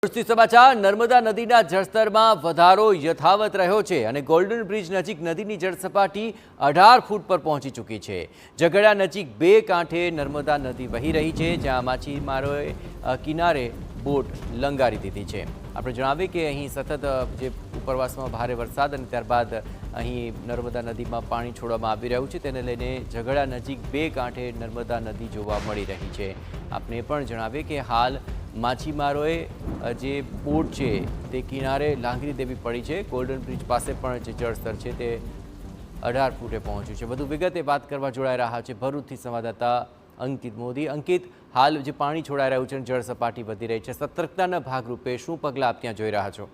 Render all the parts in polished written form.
ભરૂચથી સમાચાર નર્મદા નદીના જળસ્તરમાં વધારો યથાવત રહ્યો છે અને ગોલ્ડન બ્રિજ નજીક નદીની જળસપાટી 18 ફૂટ પર પહોંચી ચૂકી છે। ઝઘડા નજીક બે કાંઠે નર્મદા નદી વહી રહી છે, જ્યાં માછીમારોએ કિનારે બોટ લંગારી દીધી છે। આપણે જણાવીએ કે અહીં સતત જે ઉપરવાસમાં ભારે વરસાદ અને ત્યારબાદ અહીં નર્મદા નદીમાં પાણી છોડવામાં આવી રહ્યું છે, તેને લઈને ઝઘડા નજીક બે કાંઠે નર્મદા નદી જોવા મળી રહી છે। આપણે પણ જણાવીએ કે હાલ માછીમારોએ જે બોટ છે તે કિનારે લાંગરી દેવી પડી છે। ગોલ્ડન બ્રિજ પાસે પણ જે જળસ્તર છે તે 18 ફૂટે પહોંચ્યું છે। વધુ વિગતે વાત કરવા જોડાઈ રહ્યા છે ભરૂચથી સંવાદદાતા અંકિત મોદી। અંકિત, હાલ જે પાણી છોડાઈ રહ્યું છે અને જળ સપાટી વધી રહી છે, સતર્કતાના ભાગરૂપે શું પગલાં આપ ત્યાં જોઈ રહ્યા છો?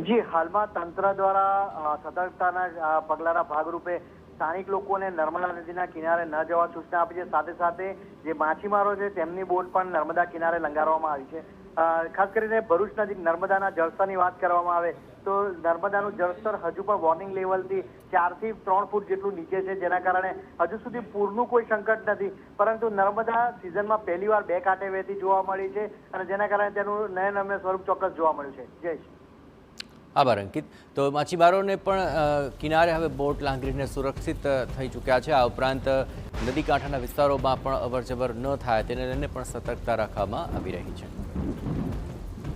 જી, હાલમાં તંત્ર દ્વારા સતર્કતાના પગલાંના ભાગરૂપે સ્થાનિક લોકોને નર્મદા નદીના કિનારે ન જવા સૂચના આપી છે। સાથે સાથે જે માછીમારો છે તેમની બોટ પણ નર્મદા કિનારે લંગારવામાં આવી છે। ખાસ કરીને ભરૂચ નજીક નર્મદાના જળસ્તરની વાત કરવામાં આવે તો નર્મદાનું જળસ્તર હજુ પણ વોર્નિંગ લેવલથી 4 થી 3 ફૂટ જેટલું નીચે છે, જેના કારણે હજુ સુધી પૂરનું કોઈ સંકટ નથી। પરંતુ નર્મદા સિઝનમાં પહેલીવાર બે કાંઠે વહેતી જોવા મળી છે અને જેના કારણે તેનું નયનરમ્ય સ્વરૂપ ચોક્કસ જોવા મળ્યું છે। જયેશ, આભાર અંકિત। તો માછીમારોને પણ કિનારે હવે બોટ લાંગરીને સુરક્ષિત થઈ ચૂક્યા છે। આ ઉપરાંત નદી કાંઠાના વિસ્તારોમાં પણ અવરજવર ન થાય તેને લઈને પણ સતર્કતા રાખવામાં આવી રહી છે।